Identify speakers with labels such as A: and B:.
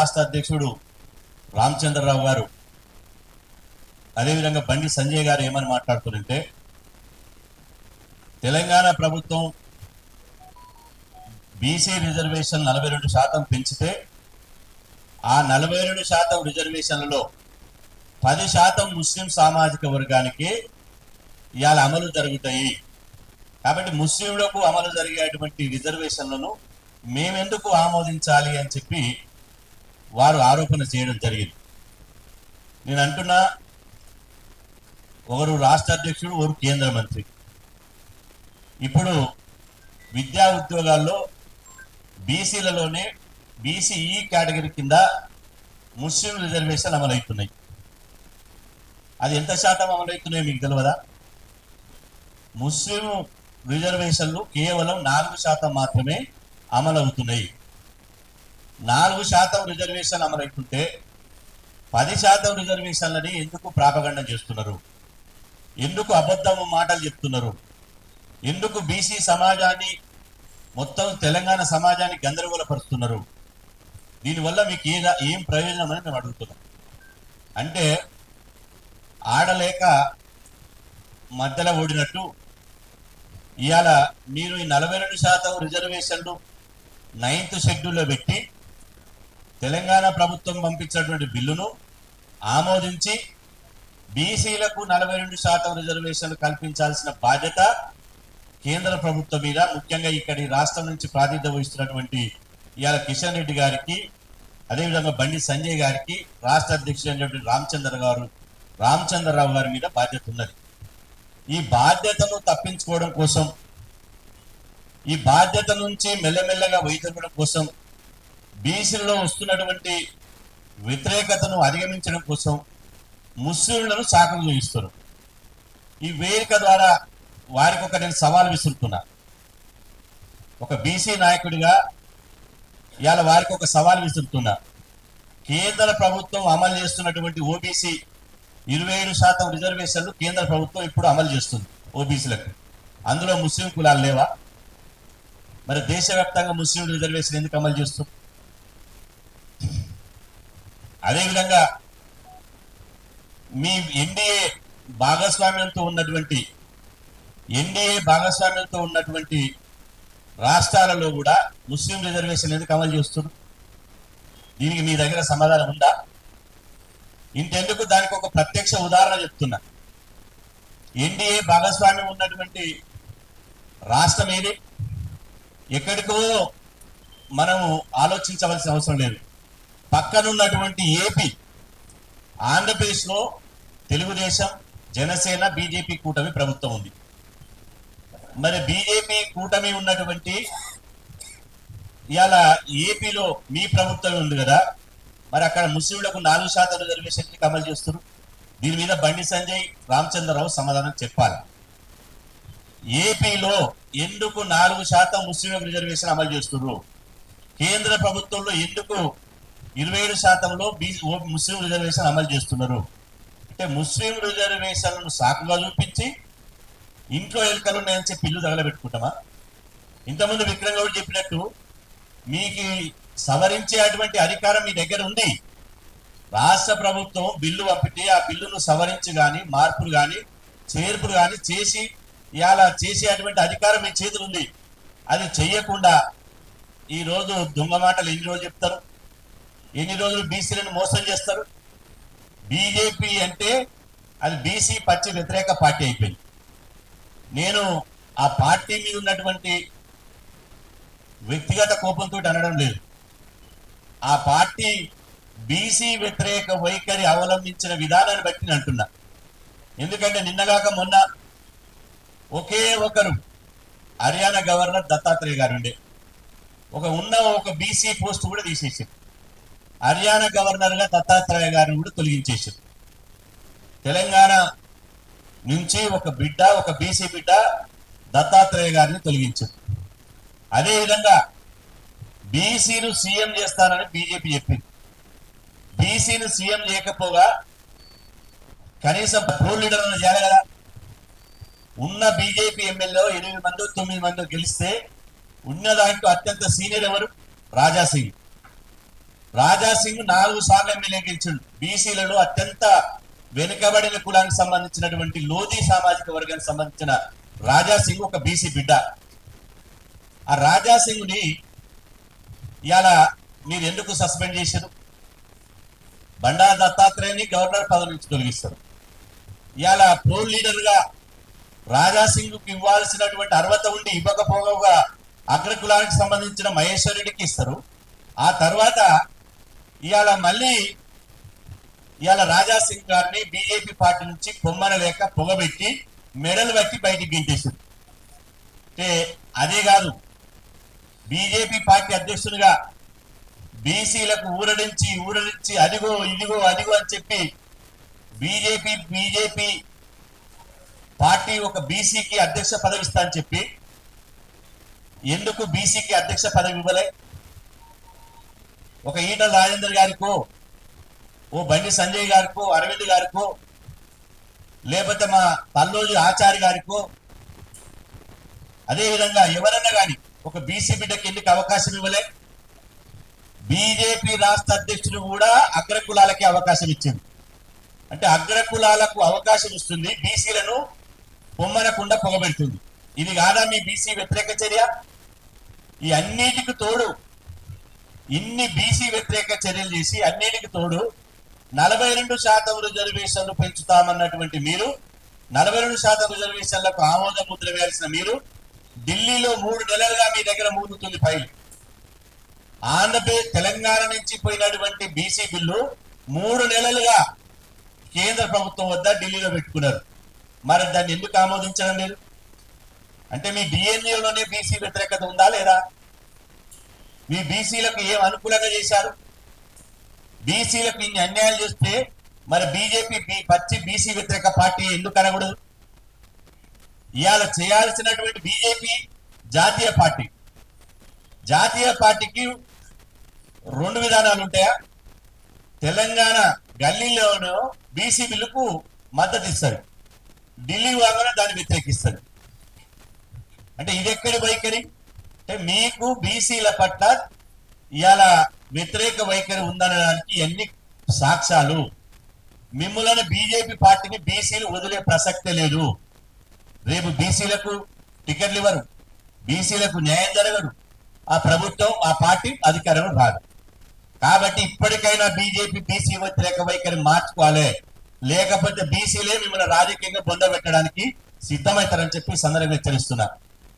A: రాష్ట్ర అధ్యక్షుడు రామచంద్రరావు గారు, అదేవిధంగా బండి సంజయ్ గారు ఏమని మాట్లాడుతున్నారంటే, తెలంగాణ ప్రభుత్వం బీసీ రిజర్వేషన్ 42% పెంచితే ఆ 42% రిజర్వేషన్లలో 10% ముస్లిం సామాజిక వర్గానికి ఇవాళ అమలు జరుగుతాయి. కాబట్టి ముస్లింలకు అమలు జరిగేటువంటి రిజర్వేషన్లను మేమెందుకు ఆమోదించాలి అని చెప్పి వారు ఆరోపణ చేయడం జరిగింది. నేను అంటున్నా, ఒకరు రాష్ట్ర అధ్యక్షుడు, ఒకరు కేంద్ర మంత్రి. ఇప్పుడు విద్యా ఉద్యోగాల్లో బీసీలలోనే బీసీఈ కేటగిరీ కింద ముస్లిం రిజర్వేషన్ అమలవుతున్నాయి. అది ఎంత శాతం అమలవుతున్నాయో మీకు తెలియదా? ముస్లిం రిజర్వేషన్లు కేవలం 4% మాత్రమే అమలవుతున్నాయి. 4% రిజర్వేషన్ అమలవుతుంటే 10% రిజర్వేషన్లని ఎందుకు ప్రాపగండ చేస్తున్నారు? ఎందుకు అబద్ధము మాటలు చెప్తున్నారు? ఎందుకు బీసీ సమాజాన్ని, మొత్తం తెలంగాణ సమాజాన్ని గందరగోళపరుస్తున్నారు? దీనివల్ల మీకు ఏం ప్రయోజనం అని మేము అడుగుతున్నాం. అంటే ఆడలేక మధ్యలో ఓడినట్టు ఇవాళ మీరు ఈ 42% రిజర్వేషన్లు 9th షెడ్యూల్లో పెట్టి తెలంగాణ ప్రభుత్వం పంపించినటువంటి బిల్లును ఆమోదించి బీసీలకు 42% రిజర్వేషన్లు కల్పించాల్సిన బాధ్యత కేంద్ర ప్రభుత్వం మీద, ముఖ్యంగా ఇక్కడి రాష్ట్రం నుంచి ప్రాతినిధ్యం వహిస్తున్నటువంటి ఇవాళ కిషన్ రెడ్డి గారికి, అదేవిధంగా బండి సంజయ్ గారికి, రాష్ట్ర అధ్యక్షుడు రామచంద్రరావు గారి మీద బాధ్యత ఉన్నది. ఈ బాధ్యతను తప్పించుకోవడం కోసం, ఈ బాధ్యత నుంచి మెల్లమెల్లగా వైదొలగడం కోసం, బీసీలలో వస్తున్నటువంటి వ్యతిరేకతను అధిగమించడం కోసం ముస్లింలను సాకులు చూపిస్తారు. ఈ వేదిక ద్వారా వారికి నేను సవాల్ విసురుతున్నా. ఒక బీసీ నాయకుడిగా ఇవాళ వారికి ఒక సవాల్ విసురుతున్నా. కేంద్ర ప్రభుత్వం అమలు చేస్తున్నటువంటి ఓబీసీ 27% రిజర్వేషన్లు కేంద్ర ప్రభుత్వం ఇప్పుడు అమలు చేస్తుంది ఓబీసీలకు. అందులో ముస్లిం కులాలు లేవా? మరి దేశవ్యాప్తంగా ముస్లిం రిజర్వేషన్ ఎందుకు అమలు చేస్తుంది? అదేవిధంగా మీ ఎన్డీఏ భాగస్వామ్యంతో ఉన్నటువంటి రాష్ట్రాలలో కూడా ముస్లిం రిజర్వేషన్ ఎందుకు అమలు చేస్తున్నారు? దీనికి మీ దగ్గర సమాధానం ఉందా? ఇంతెందుకు, దానికి ఒక ప్రత్యక్ష ఉదాహరణ చెప్తున్నా. ఎన్డీఏ భాగస్వామ్యం ఉన్నటువంటి రాష్ట్రం ఏది? ఎక్కడికో మనము ఆలోచించవలసిన అవసరం లేదు. పక్కనున్నటువంటి ఏపీ, ఆంధ్రప్రదేశ్లో తెలుగుదేశం, జనసేన, బీజేపీ కూటమి ప్రభుత్వం ఉంది. మరి బీజేపీ కూటమి ఉన్నటువంటి ఇవాళ ఏపీలో మీ ప్రభుత్వం ఉంది కదా, మరి అక్కడ ముస్లింలకు 4% రిజర్వేషన్ అమలు చేస్తున్నారు. దీని మీద బండి సంజయ్, రామచంద్రరావు సమాధానం చెప్పాలి. ఏపీలో ఎందుకు 4% ముస్లింలకు రిజర్వేషన్ అమలు చేస్తున్నారు? కేంద్ర ప్రభుత్వంలో ఎందుకు 27%లో ముస్లిం రిజర్వేషన్ అమలు చేస్తున్నారు? అంటే ముస్లిం రిజర్వేషన్లను సాకుగా చూపించి ఇంట్లో ఎలుకలు ఉన్నాయని చెప్పి ఇల్లు తగలబెట్టుకుంటామా? ఇంతకుముందు విక్రమ్ గౌడ్ చెప్పినట్టు మీకు సవరించే అటువంటి అధికారం మీ దగ్గర ఉంది. రాష్ట్ర ప్రభుత్వం బిల్లు పంపితే ఆ బిల్లును సవరించి కానీ, మార్పులు కానీ, చేర్పులు కానీ చేసి ఇలా చేసేటువంటి అధికారం మీ చేతులు ఉంది. అది చెయ్యకుండా ఈరోజు దొంగ మాటలు ఎన్ని రోజులు చెప్తారు? ఎన్ని రోజులు బీసీలను మోసం చేస్తారు? బీజేపీ అంటే అది బీసీ పచ్చి వ్యతిరేక పార్టీ అయిపోయింది. నేను ఆ పార్టీ మీద ఉన్నటువంటి వ్యక్తిగత కోపంతో అనడం లేదు. ఆ పార్టీ బీసీ వ్యతిరేక వైఖరి అవలంబించిన విధానాన్ని బట్టి నేను అంటున్నా. ఎందుకంటే నిన్నగాక మొన్న ఒకే ఒకరు హర్యానా గవర్నర్ దత్తాత్రేయ గారు ఉండే, ఒక బీసీ పోస్ట్ కూడా తీసేసారు. హర్యానా గవర్నర్గా దత్తాత్రేయ గారిని కూడా తొలగించేశారు. తెలంగాణ నుంచి ఒక బీసీ బిడ్డ దత్తాత్రేయ గారిని తొలగించారు. అదేవిధంగా బీసీను సీఎం చేస్తానని బీజేపీ చెప్పింది. బీసీని సీఎం చేయకపోగా కనీసం ఫ్లోర్ లీడర్లను చేయాలి కదా. ఉన్న బీజేపీ ఎమ్మెల్యే 8 మందో 9 మందో గెలిస్తే ఉన్న దాంట్లో అత్యంత సీనియర్ ఎవరు? రాజాసింగ్. రాజాసింగ్ 4 సార్లు ఎమ్మెల్యే గెలిచాడు. బీసీలలో అత్యంత వెనుకబడిన కులానికి సంబంధించినటువంటి లోధి సామాజిక వర్గానికి సంబంధించిన రాజాసింగ్ ఒక బీసీ బిడ్డ. ఆ రాజాసింగ్ ని ఇవాళ మీరు ఎందుకు సస్పెండ్ చేశారు? బండారు దత్తాత్రేయని గవర్నర్ పదవి నుంచి తొలగిస్తారు. ఇవాళ ప్రో లీడర్ గా రాజాసింగ్ కి ఇవ్వాల్సినటువంటి అర్హత ఉండి ఇవ్వకపోగా అగ్రకులానికి సంబంధించిన మహేశ్వర్ రెడ్డికి ఇస్తారు. ఆ తర్వాత ఇవాళ మళ్ళీ రాజాసింగ్ గారిని బీజేపీ పార్టీ నుంచి పొమ్మనలేక పొగబెట్టి మెడలు బట్టి బయటికి గింటేశారు. అంటే అదే కాదు, బీజేపీ పార్టీ అధ్యక్షునిగా బీసీలకు ఊరడించి అదిగో ఇదిగో అదిగో అని చెప్పి బీజేపీ పార్టీ ఒక బీసీకి అధ్యక్ష పదవి ఇస్తా అని చెప్పి ఎందుకు బీసీకి అధ్యక్ష పదవి ఇవ్వలే? ఒక ఈటల రాజేందర్ గారికో, ఓ బండి సంజయ్ గారికో, అరవింద్ గారికో, లేకపోతే మా పల్లోజు ఆచార్య గారికో, అదేవిధంగా ఎవరన్నా కానీ ఒక బీసీ బిడ్డకి ఎందుకు అవకాశం ఇవ్వలే? బీజేపీ రాష్ట్ర అధ్యక్షుడు కూడా అగ్రకులాలకి అవకాశం ఇచ్చింది. అంటే అగ్రకులాలకు అవకాశం ఇస్తుంది, బీసీలను పొమ్మనకుండా పొగబెడుతుంది. ఇది కాదా మీ బీసీ వ్యతిరేక చర్య? ఈ అన్నిటికి తోడు ఇన్ని బీసీ వ్యతిరేక చర్యలు చేసి అన్నిటికి తోడు 42% రిజర్వేషన్లు పెంచుతామన్నటువంటి మీరు, 42% రిజర్వేషన్లకు ఆమోద ముద్ర వేయాల్సిన మీరు ఢిల్లీలో 3 నెలలుగా మీ దగ్గర మూగుతుంది ఫైల్. ఆంధ్రప్రదేశ్ తెలంగాణ నుంచి పోయినటువంటి బీసీ బిల్లు 3 నెలలుగా కేంద్ర ప్రభుత్వం వద్ద ఢిల్లీలో పెట్టుకున్నారు. మరి దాన్ని ఎందుకు ఆమోదించడం లేదు? అంటే మీ డిఎన్ఏలోనే బీసీ వ్యతిరేకత ఉందా లేదా? మీ బీసీలకు ఏం అనుకూలంగా చేశారు? బీసీలకు ఇన్ని అన్యాయాలు చేస్తే మరి బీజేపీ పచ్చి బీసీ వ్యతిరేక పార్టీ ఎందుకు అనకూడదు? ఇవాళ చేయాల్సినటువంటి బీజేపీ జాతీయ పార్టీకి 2 విధానాలు ఉంటాయా? తెలంగాణ గల్లీలోనూ బీసీ బిల్లుకు మద్దతు ఇస్తారు, ఢిల్లీ వాగానే దాన్ని వ్యతిరేకిస్తారు. అంటే ఇది ఎక్కడి వైఖరి? అంటే మీకు బీసీల పట్ల ఇవాళ వ్యతిరేక వైఖరి ఉందనడానికి ఎన్ని సాక్ష్యాలు? మిమ్మల్ని బీజేపీ పార్టీని బీసీలు వదిలే ప్రసక్తే లేదు. రేపు బీసీలకు టికెట్లు ఇవ్వరు, బీసీలకు న్యాయం జరగదు, ఆ ప్రభుత్వం ఆ పార్టీ అధికారంలో రాదు. కాబట్టి ఇప్పటికైనా బీజేపీ బీసీ వ్యతిరేక వైఖరి మార్చుకోవాలి, లేకపోతే బీసీలే మిమ్మల్ని రాజకీయంగా పొందబెట్టడానికి సిద్ధమవుతారని చెప్పి సందర్భంగా హెచ్చరిస్తున్నా.